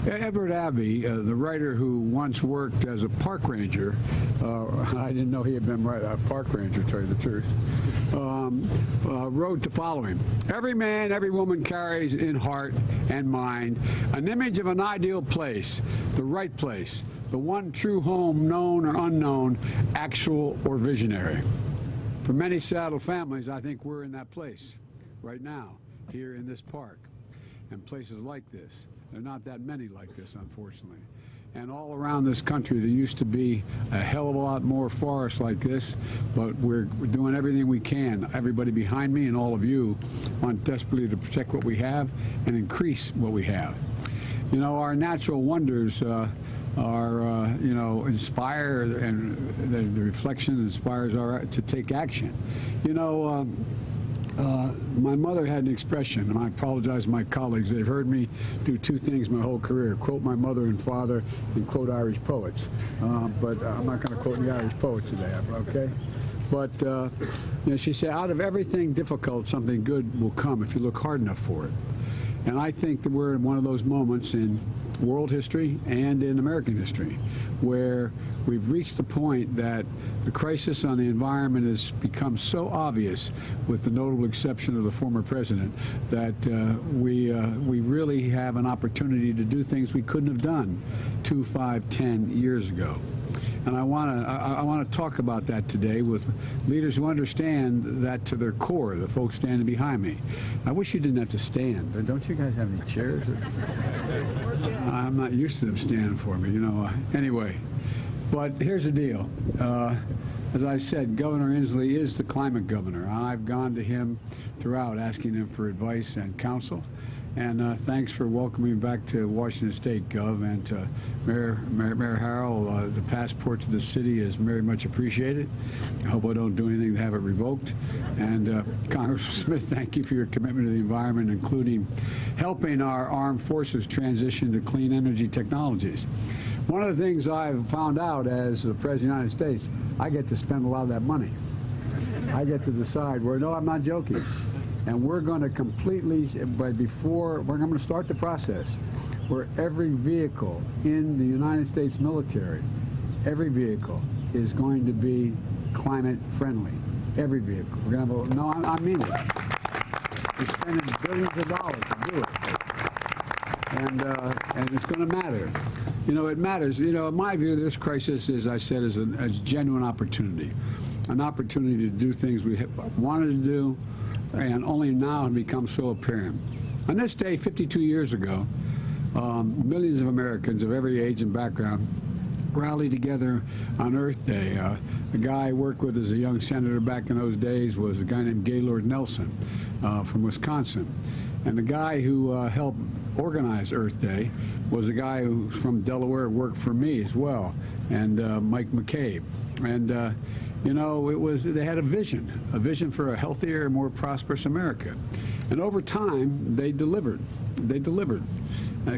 Edward Abbey, the writer who once worked as a park ranger, I didn't know he had been a park ranger, to tell you the truth, wrote the following: "Every man, every woman carries in heart and mind an image of an ideal place, the right place, the one true home, known or unknown, actual or visionary." For many Seattle families, I think we're in that place right now, here in this park, and places like this. There are not that many like this, unfortunately. And all around this country, there used to be a hell of a lot more forests like this, but we're doing everything we can. Everybody behind me and all of you want desperately to protect what we have and increase what we have. You know, our natural wonders inspire, and the reflection inspires our to take action. You know, my mother had an expression, and I apologize to my colleagues. They've heard me do two things my whole career: quote my mother and father, and quote Irish poets. But I'm not going to quote the Irish poets today, okay? But you know, she said, out of everything difficult, something good will come if you look hard enough for it. And I think that we're in one of those moments in world history and in American history where we've reached the point that the crisis on the environment has become so obvious, with the notable exception of the former president, that we really have an opportunity to do things we couldn't have done 2, 5, 10 years ago. And I want to talk about that today with leaders who understand that to their core, the folks standing behind me. I wish you didn't have to stand. Don't you guys have any chairs? I'm not used to them standing for me, you know. Anyway, but here's the deal. As I said, Governor Inslee is the climate governor. I've gone to him throughout asking him for advice and counsel. And thanks for welcoming me back to Washington State, Gov, and to Mayor Harrell. The passport to the city is very much appreciated. I hope I don't do anything to have it revoked. And Congressman Smith, thank you for your commitment to the environment, including helping our armed forces transition to clean energy technologies. One of the things I've found out as the President of the United States, I get to spend a lot of that money. I get to decide where, no, I'm not joking. And we're going to completely, but before, we're going to start the process where every vehicle in the United States military, every vehicle is going to be climate friendly. Every vehicle. We're going to have a, no, I mean it. We're spending billions of dollars to do it. And it's going to matter. You know, it matters. You know, in my view, this crisis, as I said, is a genuine opportunity. An opportunity to do things we wanted to do, and only now have become so apparent. On this day, 52 years ago, millions of Americans of every age and background rallied together on Earth Day. The guy I worked with as a young senator back in those days was a guy named Gaylord Nelson from Wisconsin. And the guy who helped organize Earth Day was a guy who from Delaware worked for me as well, and Mike McCabe. And you know, they had a vision for a healthier, more prosperous America. And over time, they delivered. They delivered.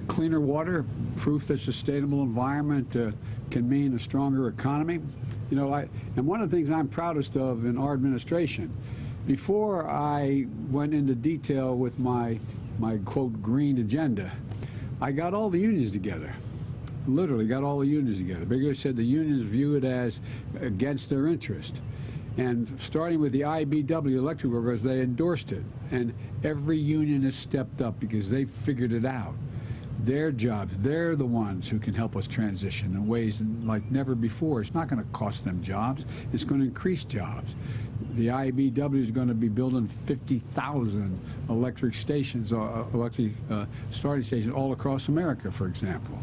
Cleaner water, proof that sustainable environment can mean a stronger economy. You know, and one of the things I'm proudest of in our administration, before I went into detail with my quote, green agenda, I got all the unions together. Literally got all the unions together. Bigger said the unions view it as against their interest. And starting with the IBEW electric workers, they endorsed it. And every union has stepped up because they figured it out. Their jobs, they're the ones who can help us transition in ways like never before. It's not going to cost them jobs. It's going to increase jobs. The IBEW is going to be building 50,000 electric stations, electric starting stations all across America, for example.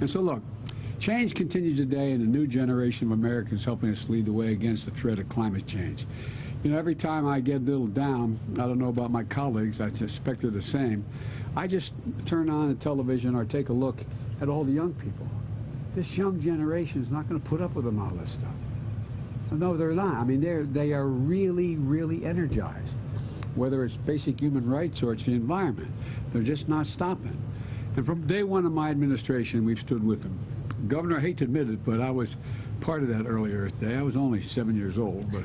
And so, look, change continues today, and a new generation of Americans helping us lead the way against the threat of climate change. You know, every time I get a little down, I don't know about my colleagues, I suspect they're the same, I just turn on the television or take a look at all the young people. This young generation is not going to put up with all this stuff. No, they're not. I mean, they are really, really energized, whether it's basic human rights or it's the environment. They're just not stopping. And from day one of my administration, we've stood with them. Governor, I hate to admit it, but I was part of that early Earth Day. I was only 7 years old, but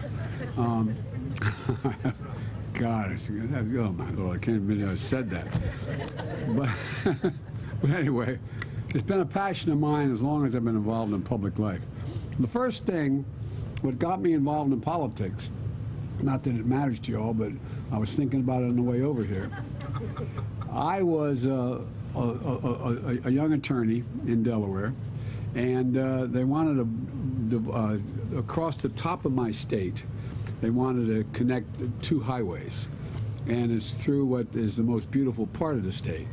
God, oh my Lord, I can't believe I said that. But anyway, It's been a passion of mine as long as I've been involved in public life. The first thing, what got me involved in politics, not that it matters to you all, but I was thinking about it on the way over here. I was a young attorney in Delaware, and they wanted to, across the top of my state, they wanted to connect two highways, and it's through what is the most beautiful part of the state.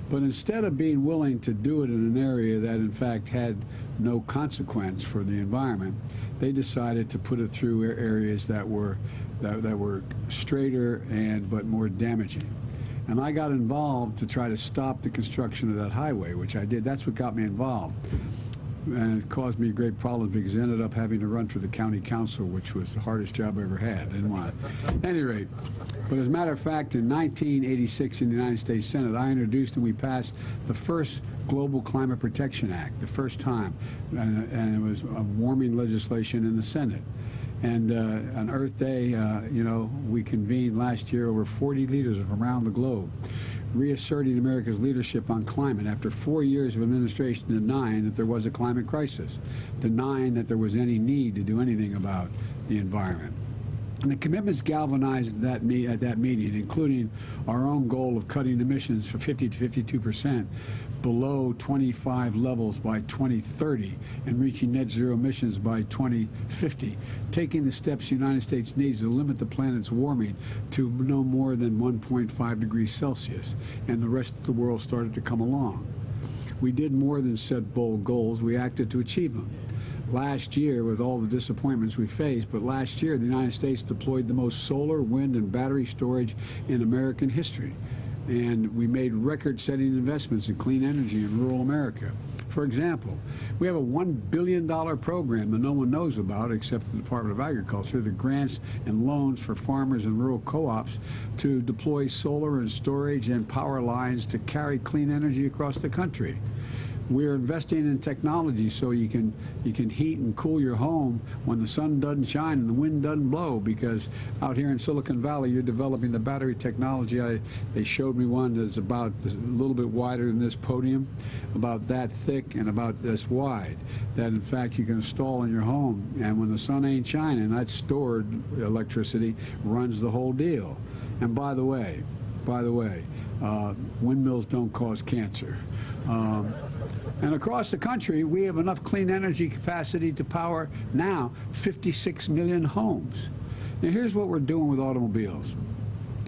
But instead of being willing to do it in an area that in fact had no consequence for the environment, they decided to put it through areas that were straighter but more damaging. And I got involved to try to stop the construction of that highway, which I did. That's what got me involved. And it caused me great problems because I ended up having to run for the county council, which was the hardest job I ever had. Didn't want it. At any rate, but as a matter of fact, in 1986 in the United States Senate, I introduced and we passed the first Global Climate Protection Act, the first time, and it was a warming legislation in the Senate. And on Earth Day, you know, we convened last year over 40 leaders from around the globe, reasserting America's leadership on climate after 4 years of administration denying that there was a climate crisis, denying that there was any need to do anything about the environment. And the commitments galvanized at that meeting, including our own goal of cutting emissions from 50 to 52% below 25 levels by 2030 and reaching net zero emissions by 2050, taking the steps the United States needs to limit the planet's warming to no more than 1.5 degrees Celsius, and the rest of the world started to come along. We did more than set bold goals, we acted to achieve them. Last year, with all the disappointments we faced, but last year the United States deployed the most solar, wind, and battery storage in American history. And we made record-setting investments in clean energy in rural America. For example, we have a $1 billion program that no one knows about except the Department of Agriculture, the grants and loans for farmers and rural co-ops to deploy solar and storage and power lines to carry clean energy across the country. We're investing in technology so you can heat and cool your home when the sun doesn't shine and the wind doesn't blow, because out here in Silicon Valley you're developing the battery technology. They showed me one that's about a little bit wider than this podium, about that thick and about this wide, that in fact you can install in your home, and when the sun ain't shining, that stored electricity runs the whole deal. And by the way, windmills don't cause cancer. And across the country, we have enough clean energy capacity to power now 56 million homes. Now, here's what we're doing with automobiles.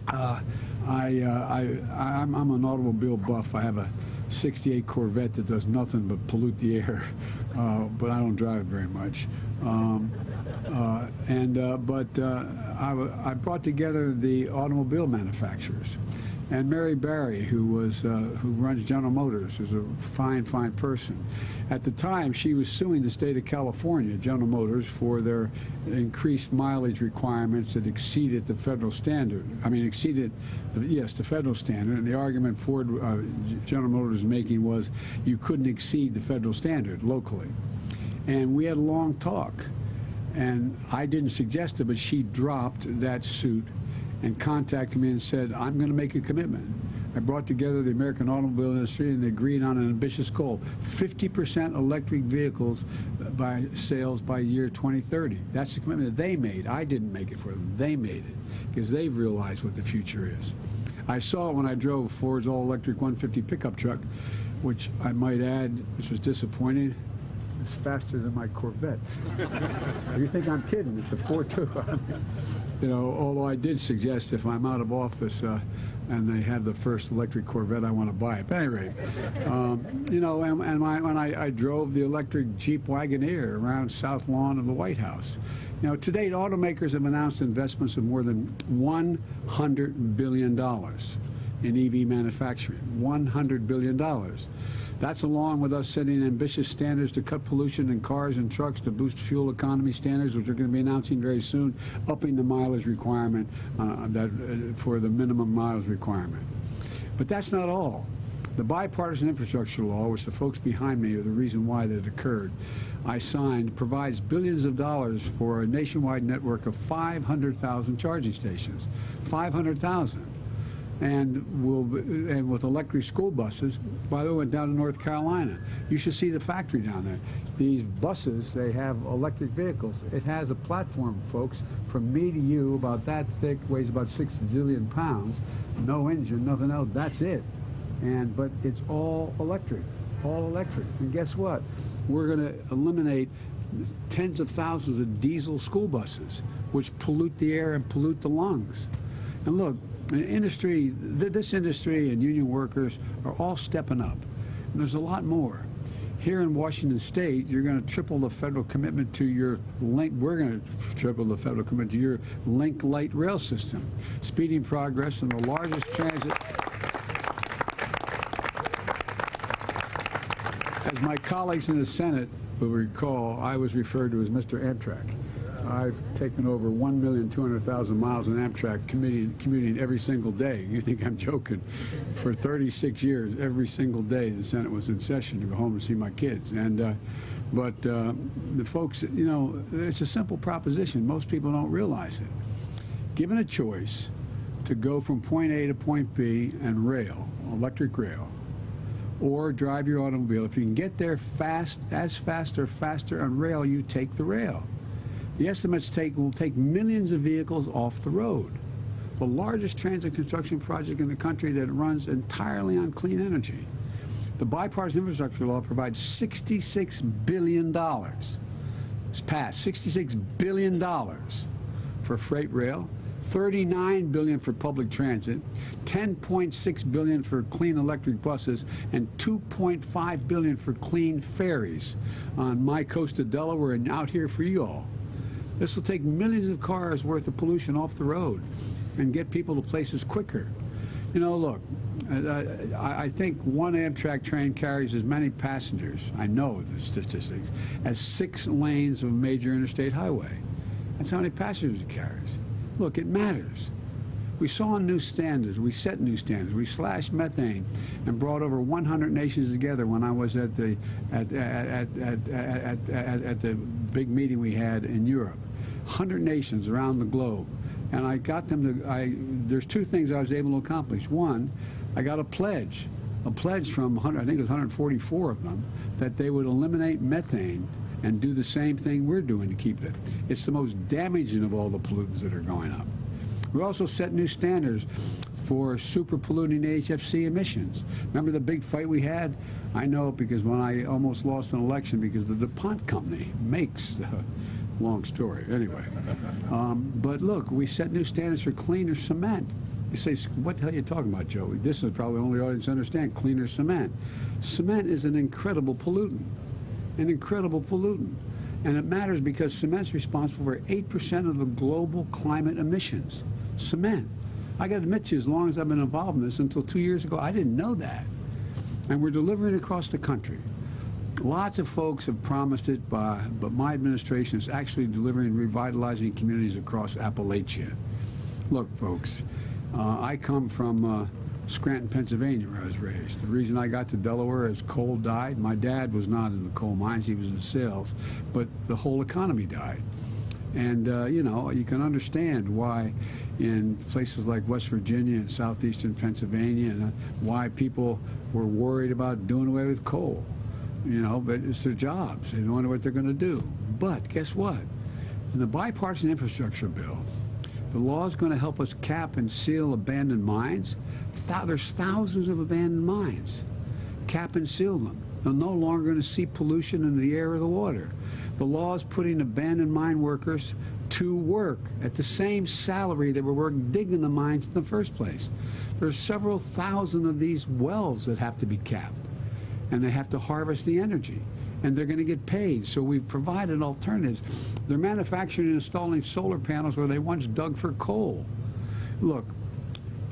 I'm an automobile buff. I have a '68 Corvette that does nothing but pollute the air, but I don't drive very much. I brought together the automobile manufacturers. And Mary Barry, who runs General Motors, is a fine person. At the time, she was suing the state of California, General Motors, for their increased mileage requirements that exceeded the federal standard. I mean, the federal standard. And the argument Ford, General Motors was making was you couldn't exceed the federal standard locally. And we had a long talk. And I didn't suggest it, but she dropped that suit and contacted me and said, I'm going to make a commitment. I brought together the American automobile industry and they agreed on an ambitious goal, 50% electric vehicles by sales by year 2030. That's the commitment that they made. I didn't make it for them. They made it because they've realized what the future is. I saw it when I drove Ford's all-electric 150 pickup truck, which I might add, which was disappointing. It's faster than my Corvette. You think I'm kidding? It's a 4.2. You know, although I did suggest if I'm out of office and they have the first electric Corvette, I want to buy it. But at any rate, you know, when I drove the electric Jeep Wagoneer around South Lawn of the White House. You know, to date, automakers have announced investments of more than $100 billion in EV manufacturing. $100 billion. That's along with us setting ambitious standards to cut pollution in cars and trucks, to boost fuel economy standards, which we're going to be announcing very soon, upping the mileage requirement for the minimum miles requirement. But that's not all. The bipartisan infrastructure law, which the folks behind me are the reason why that occurred, I signed, provides billions of dollars for a nationwide network of 500,000 charging stations. 500,000. and with electric school buses. By the way, went down to North Carolina. You should see the factory down there. These buses, they have electric vehicles. It has a platform, folks, from me to you, about that thick, weighs about 6 zillion pounds. No engine, nothing else. That's it. But it's all electric, all electric. And guess what? We're going to eliminate tens of thousands of diesel school buses, which pollute the air and pollute the lungs. And look, industry, this industry and union workers are all stepping up. And there's a lot more. Here in Washington State, you're going to triple the federal commitment to your link. We're going to triple the federal commitment to your link light rail system, speeding progress in the largest transit. As my colleagues in the Senate will recall, I was referred to as Mr. Amtrak. I've taken over 1,200,000 miles in Amtrak commuting every single day. You think I'm joking? For 36 years, every single day, the Senate was in session to go home and see my kids. But the folks, you know, it's a simple proposition. Most people don't realize it. Given a choice to go from point A to point B and rail, electric rail, or drive your automobile, if you can get there fast or faster on rail, you take the rail. The estimates will take millions of vehicles off the road. The largest transit construction project in the country that runs entirely on clean energy. The bipartisan infrastructure law provides $66 billion. It's passed, $66 billion for freight rail, $39 billion for public transit, $10.6 billion for clean electric buses, and $2.5 billion for clean ferries on my coast of Delaware and out here for you all. This will take millions of cars worth of pollution off the road and get people to places quicker. You know, look, I think one Amtrak train carries as many passengers, I know the statistics, as 6 lanes of a major interstate highway. That's how many passengers it carries. Look, it matters. We saw new standards. We set new standards. We slashed methane and brought over 100 nations together when I was at the big meeting we had in Europe. 100 nations around the globe. And I got them to, there's 2 things I was able to accomplish. One, I got a pledge from, I think it was 144 of them, that they would eliminate methane and do the same thing we're doing to keep it. It's the most damaging of all the pollutants that are going up. We also set new standards for super polluting HFC emissions. Remember the big fight we had? I know it because when I almost lost an election because the DuPont company makes the long story. Anyway, but look, we set new standards for cleaner cement. You say, what the hell are you talking about, Joey? This is probably the only audience to understand cleaner cement. Cement is an incredible pollutant. An incredible pollutant. And it matters because cement's responsible for 8% of the global climate emissions. Cement. I got to admit to you, as long as I've been involved in this, until 2 years ago, I didn't know that. And we're delivering across the country. Lots of folks have promised it, but my administration is actually delivering revitalizing communities across Appalachia. Look, folks, I come from Scranton, Pennsylvania, where I was raised. The reason I got to Delaware is coal died. My dad was not in the coal mines, he was in sales, but the whole economy died. And, you know, you can understand why in places like West Virginia and southeastern Pennsylvania, and why people were worried about doing away with coal. You know, but it's their jobs. They don't know what they're going to do. But guess what? In the bipartisan infrastructure bill, the law is going to help us cap and seal abandoned mines. There's thousands of abandoned mines. Cap and seal them. They're no longer going to see pollution in the air or the water. The law is putting abandoned mine workers to work at the same salary they were digging the mines in the first place. There's several thousand of these wells that have to be capped, and they have to harvest the energy, and they're going to get paid. So we've provided alternatives. They're manufacturing and installing solar panels where they once dug for coal. Look,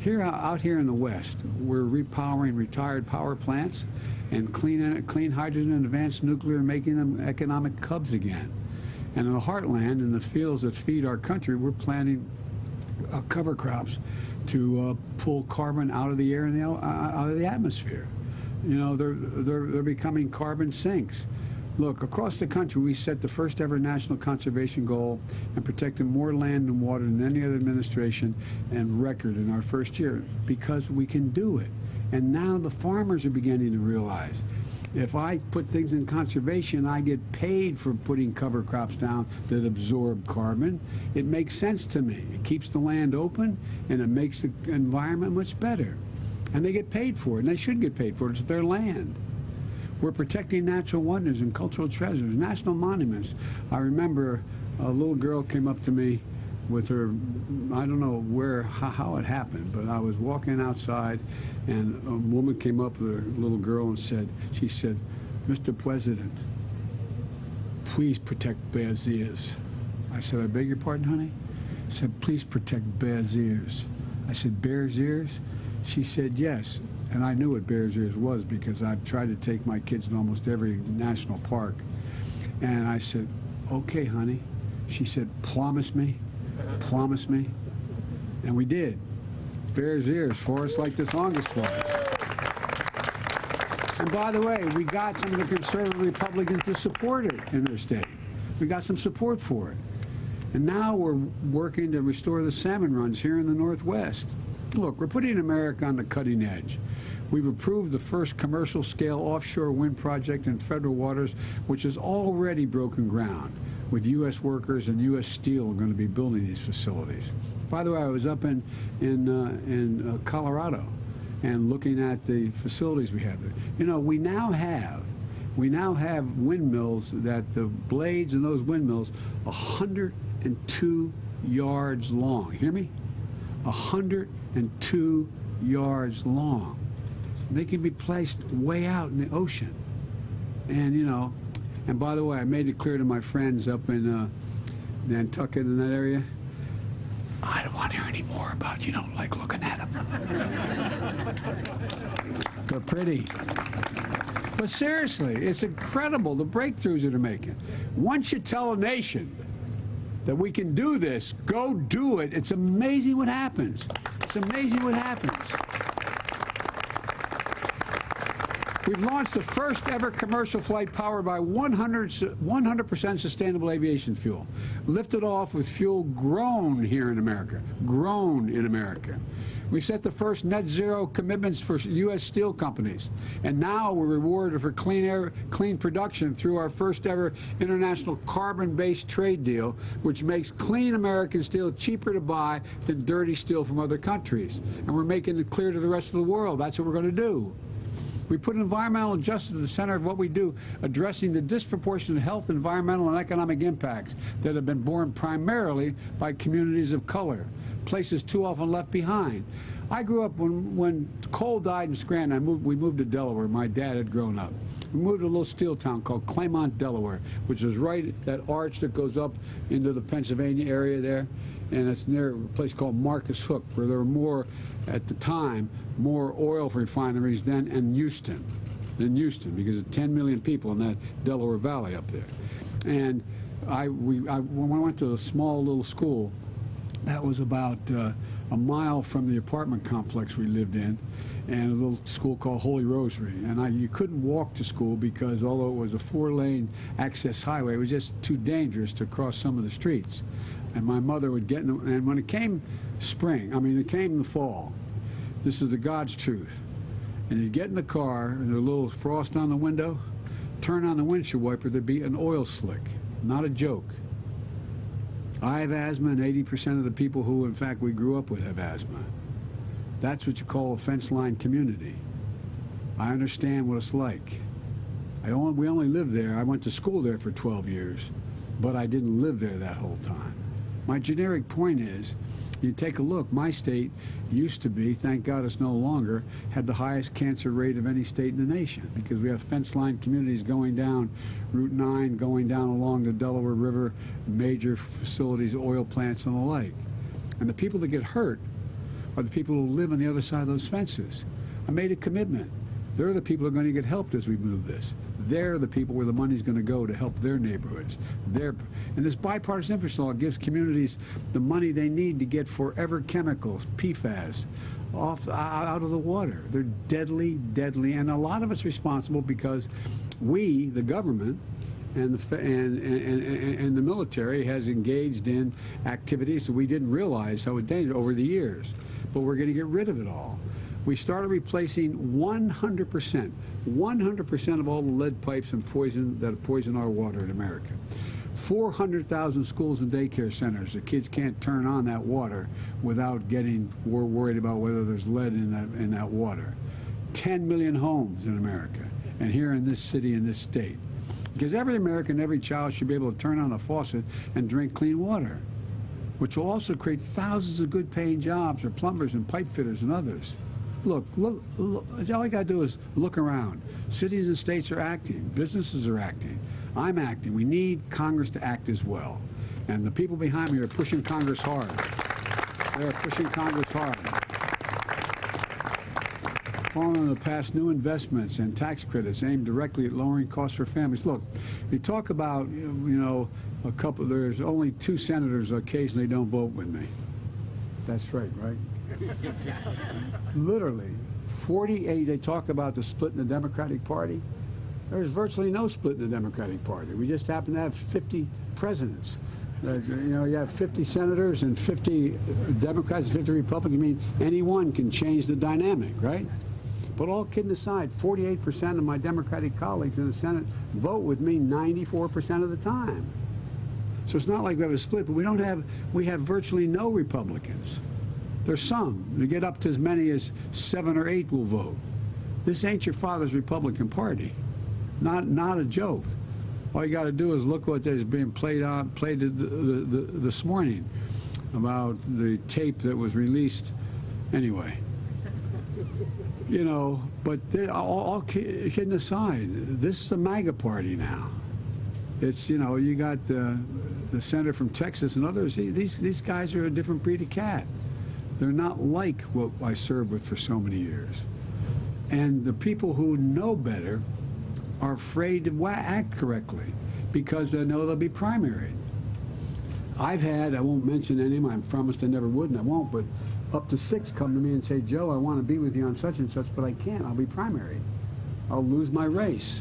out here in the West, we're repowering retired power plants and clean hydrogen and advanced nuclear, making them economic hubs again. And in the heartland, in the fields that feed our country, we're planting cover crops to pull carbon out of the air and out of the atmosphere. You know, they're becoming carbon sinks. Look, across the country, we set the first ever national conservation goal and protected more land and water than any other administration and record in our first year because we can do it. And now the farmers are beginning to realize if I put things in conservation, I get paid for putting cover crops down that absorb carbon. It makes sense to me. It keeps the land open and it makes the environment much better. And they get paid for it, and they should get paid for it. It's their land. We're protecting natural wonders and cultural treasures, national monuments. I remember a little girl came up to me with her, I don't know how it happened, but I was walking outside and a woman came up with a little girl and she said, "Mr. President, please protect Bears Ears." I said, "I beg your pardon, honey?" She said, "Please protect Bears Ears." I said, "Bears Ears?" She said, "Yes." And I knew what Bears Ears was because I've tried to take my kids to almost every national park. And I said, "Okay, honey." She said, "Promise me? Promise me?" And we did. Bears Ears, forests like this longest forest. And by the way, we got some of the conservative Republicans to support it in their state. We got some support for it. And now we're working to restore the salmon runs here in the Northwest. Look, we're putting America on the cutting edge. We've approved the first commercial-scale offshore wind project in federal waters, which has already broken ground, with U.S. workers and U.S. Steel going to be building these facilities. By the way, I was up in Colorado and looking at the facilities we have there. You know, we now have windmills that the blades in those windmills 102 yards long. Hear me? 102 yards long. They can be placed way out in the ocean. And, you know, and by the way, I made it clear to my friends up in Nantucket in that area, I don't want to hear any more about you don't like looking at them. They're pretty. But seriously, it's incredible the breakthroughs that they're making. Once you tell a nation that we can do this, go do it, it's amazing what happens. It's amazing what happens. We've launched the first ever commercial flight powered by 100% sustainable aviation fuel. Lifted off with fuel grown here in America. Grown in America. We set the first net zero commitments for U.S. steel companies. And now we're rewarded for clean production through our first ever international carbon-based trade deal, which makes clean American steel cheaper to buy than dirty steel from other countries. And we're making it clear to the rest of the world that's what we're going to do. We put environmental justice at the center of what we do, addressing the disproportionate health, environmental, and economic impacts that have been borne primarily by communities of color, places too often left behind. I grew up when coal died in Scranton. We moved to Delaware. My dad had grown up. We moved to a little steel town called Claymont, Delaware, which is right at that arch that goes up into the Pennsylvania area there. And it's near a place called Marcus Hook, where there were more, at the time, more oil refineries than Houston, because of 10 million people in that Delaware Valley up there. And when I went to a small little school that was about a mile from the apartment complex we lived in, and a little school called Holy Rosary. And you couldn't walk to school because although it was a 4-lane access highway, it was just too dangerous to cross some of the streets. And my mother would get in and when it came spring, it came the fall, this is the God's truth. And you'd get in the car, and there's a little frost on the window, turn on the windshield wiper, there'd be an oil slick. Not a joke. I have asthma, and 80% of the people who, in fact, we grew up with have asthma. That's what you call a fence line community. I understand what it's like. We only lived there. I went to school there for 12 years, but I didn't live there that whole time. My generic point is, you take a look, my state used to be, thank God it's no longer, had the highest cancer rate of any state in the nation because we have fence line communities going down Route 9, going down along the Delaware River, major facilities, oil plants and the like. And the people that get hurt are the people who live on the other side of those fences. I made a commitment. They're the people who are going to get helped as we move this. They're the people where the money's going to go to help their neighborhoods. And this bipartisan infrastructure law gives communities the money they need to get forever chemicals, PFAS, out of the water. They're deadly, deadly, and a lot of it's responsible because we, the government, and the military has engaged in activities that we didn't realize how it dangerous over the years. But we're going to get rid of it all. We started replacing 100% of all the lead pipes and poison that poison our water in America. 400,000 schools and daycare centers. The kids can't turn on that water without getting worried about whether there's lead in that water. 10 million homes in America, and here in this city, in this state. Because every American, every child should be able to turn on a faucet and drink clean water, which will also create thousands of good-paying jobs for plumbers and pipe fitters and others. Look, all you got to do is look around. Cities and states are acting. Businesses are acting. I'm acting. We need Congress to act as well. And the people behind me are pushing Congress hard. They are pushing Congress hard. Calling to pass new investments and tax credits aimed directly at lowering costs for families. Look, you talk about, there's only 2 senators occasionally don't vote with me. That's right? Literally, 48, they talk about the split in the Democratic Party. There's virtually no split in the Democratic Party. We just happen to have 50 presidents. You have 50 senators and 50 Democrats and 50 Republicans. I mean, anyone can change the dynamic, right? But all kidding aside, 48% of my Democratic colleagues in the Senate vote with me 94% of the time. So it's not like we have a split, but we have virtually no Republicans. There's some. We get up to as many as 7 or 8 will vote. This ain't your father's Republican Party. Not a joke. All you got to do is look what is being played this morning about the tape that was released. Anyway, but all kidding aside, this is a MAGA party now. It's, you got the senator from Texas and others. These guys are a different breed of cat. They're not like what I served with for so many years. And the people who know better are afraid to act correctly because they know they'll be primaried. I've had, I won't mention any of them, I promised I never would and I won't, but up to 6 come to me and say, Joe, I want to be with you on such and such, but I can't, I'll be primaried. I'll lose my race.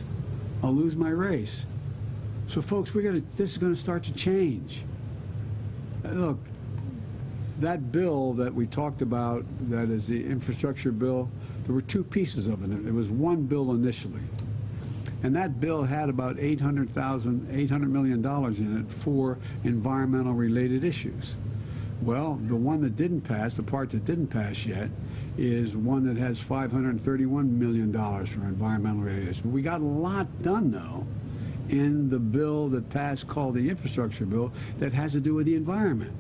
I'll lose my race. So folks, this is going to start to change. Look, that bill that we talked about, that is the infrastructure bill, there were 2 pieces of it. It was one bill initially. And that bill had about $800 million in it for environmental related issues. Well, the one that didn't pass, the part that didn't pass yet, is one that has $531 million for environmental related issues. We got a lot done, though, in the bill that passed called the infrastructure bill that has to do with the environment,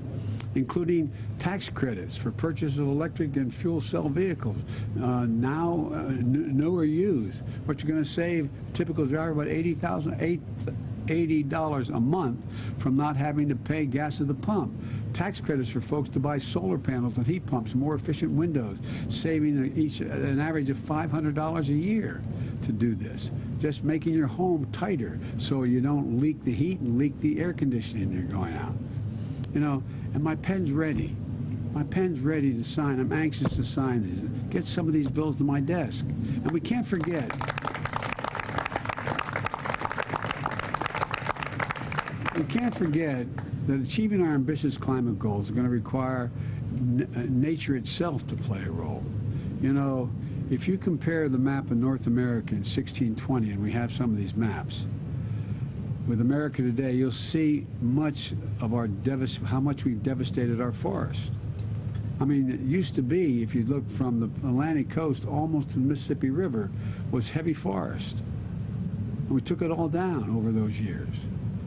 including tax credits for purchase of electric and fuel cell vehicles, new or used, which are going to save typical driver about $80 a month from not having to pay gas at the pump. Tax credits for folks to buy solar panels and heat pumps, more efficient windows, saving each an average of $500 a year to do this. Just making your home tighter so you don't leak the heat and leak the air conditioning you're going out. And my pen's ready. My pen's ready to sign. I'm anxious to sign these. Get some of these bills to my desk. And we can't forget. We can't forget that achieving our ambitious climate goals is going to require nature itself to play a role. If you compare the map of North America in 1620, and we have some of these maps, with America today, you'll see much of how much we've devastated our forest. I mean, it used to be, if you look from the Atlantic coast almost to the Mississippi River, was heavy forest. And we took it all down over those years.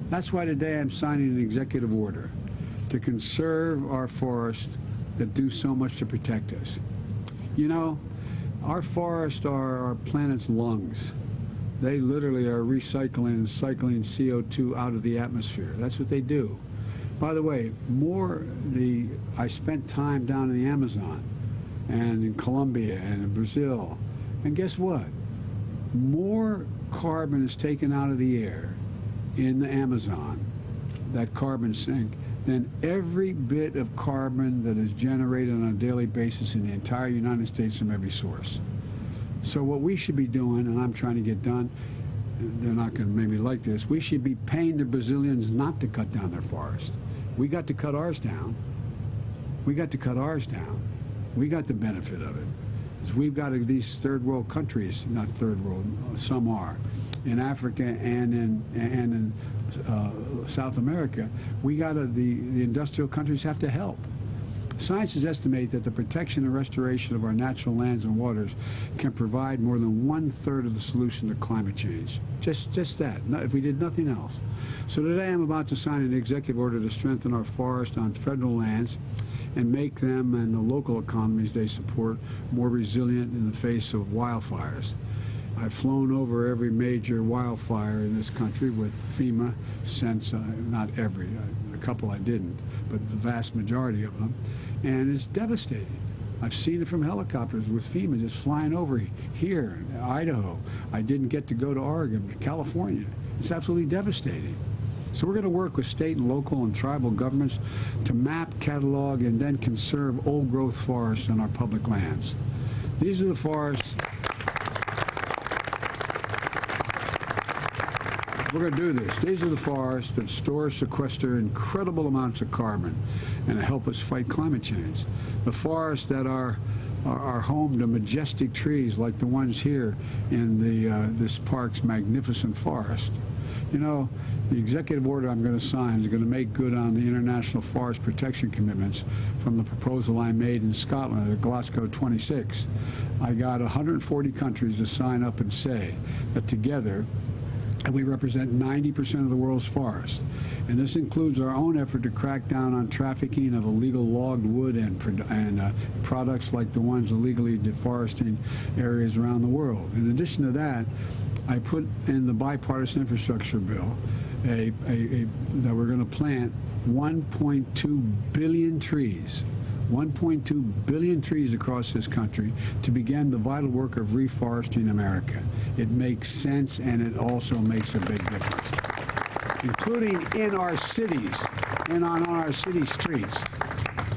That's why today I'm signing an executive order to conserve our forests that do so much to protect us. Our forests are our planet's lungs. They literally are recycling and cycling CO2 out of the atmosphere. That's what they do. By the way, I spent time down in the Amazon and in Colombia and in Brazil. And guess what? More carbon is taken out of the air in the Amazon, that carbon sink, than every bit of carbon that is generated on a daily basis in the entire United States from every source. So what we should be doing, and I'm trying to get done, they're not going to make me like this, we should be paying the Brazilians not to cut down their forest. We got to cut ours down. We got to cut ours down. We got the benefit of it. We've got these third world countries, not third world, some are, in Africa and in South America. We got to, the industrial countries have to help. Scientists estimate that the protection and restoration of our natural lands and waters can provide more than 1/3 of the solution to climate change. Just that, if we did nothing else. So today I'm about to sign an executive order to strengthen our forests on federal lands and make them and the local economies they support more resilient in the face of wildfires. I've flown over every major wildfire in this country with FEMA since, not every, a couple I didn't, but the vast majority of them, and it's devastating. I've seen it from helicopters with FEMA just flying over here in Idaho. I didn't get to go to Oregon, but California. It's absolutely devastating. So we're going to work with state and local and tribal governments to map, catalog, and then conserve old-growth forests on our public lands. These are the forests. We're going to do this. These are the forests that store, sequester incredible amounts of carbon and help us fight climate change. The forests that are home to majestic trees like the ones here in this park's magnificent forest. You know, the executive order I'm going to sign is going to make good on the international forest protection commitments from the proposal I made in Scotland at Glasgow 26. I got 140 countries to sign up and say that together we represent 90% of the world's forests. And this includes our own effort to crack down on trafficking of illegal logged wood and products like the ones illegally deforesting areas around the world. In addition to that, I put in the bipartisan infrastructure bill that we're going to plant 1.2 billion trees. 1.2 billion trees across this country to begin the vital work of reforesting America. It makes sense, and it also makes a big difference, including in our cities and on our city streets.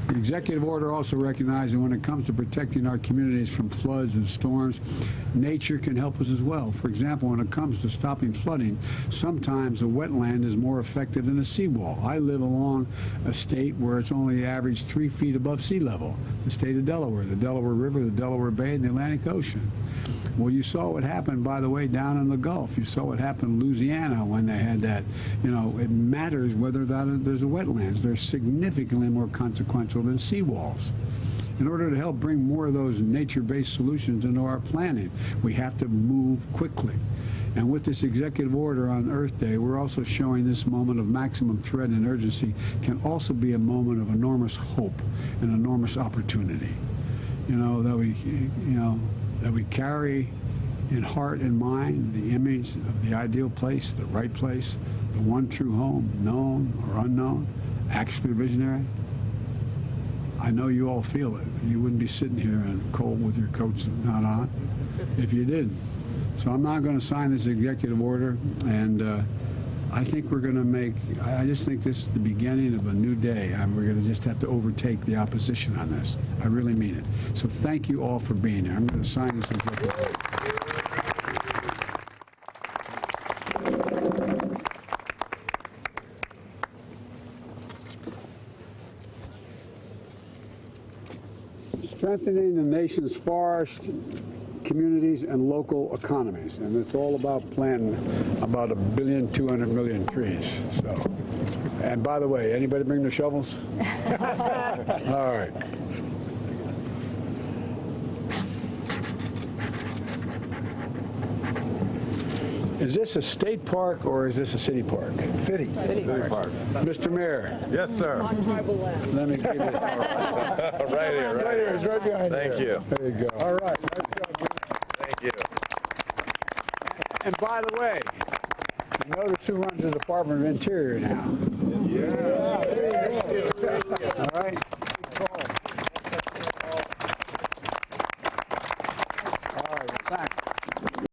The executive order also recognizes that when it comes to protecting our communities from floods and storms, nature can help us as well. For example, when it comes to stopping flooding, sometimes a wetland is more effective than a seawall. I live along a state where it's only average 3 feet above sea level, the state of Delaware, the Delaware River, the Delaware Bay, and the Atlantic Ocean. Well, you saw what happened, by the way, down in the Gulf. You saw what happened in Louisiana when they had that. You know, it matters whether there's a wetlands. They're significantly more consequential than seawalls. In order to help bring more of those nature-based solutions into our planning, we have to move quickly. And with this executive order on Earth Day, we're also showing this moment of maximum threat and urgency can also be a moment of enormous hope and enormous opportunity. You know, that we carry in heart and mind the image of the ideal place, the right place, the one true home, known or unknown, actually visionary. I know you all feel it. You wouldn't be sitting here in cold with your coats not on if you didn't. So I'm not going to sign this executive order, and I think we're going to make, I just think this is the beginning of a new day. We're going to just have to overtake the opposition on this. I really mean it. So thank you all for being here. I'm going to sign this executive order. Strengthening the nation's forest, communities, and local economies. And it's all about planting about 1.2 billion trees. So, and by the way, anybody bring the shovels? All right. Is this a state park or is this a city park? City park. Mr. Mayor. Yes, sir. On tribal land. Let me give you Right here. Right here, It's right behind you. Thank you. There you go. All right. Nice job. Thank you. And by the way, notice who runs the Department of Interior now. Yeah. There you go.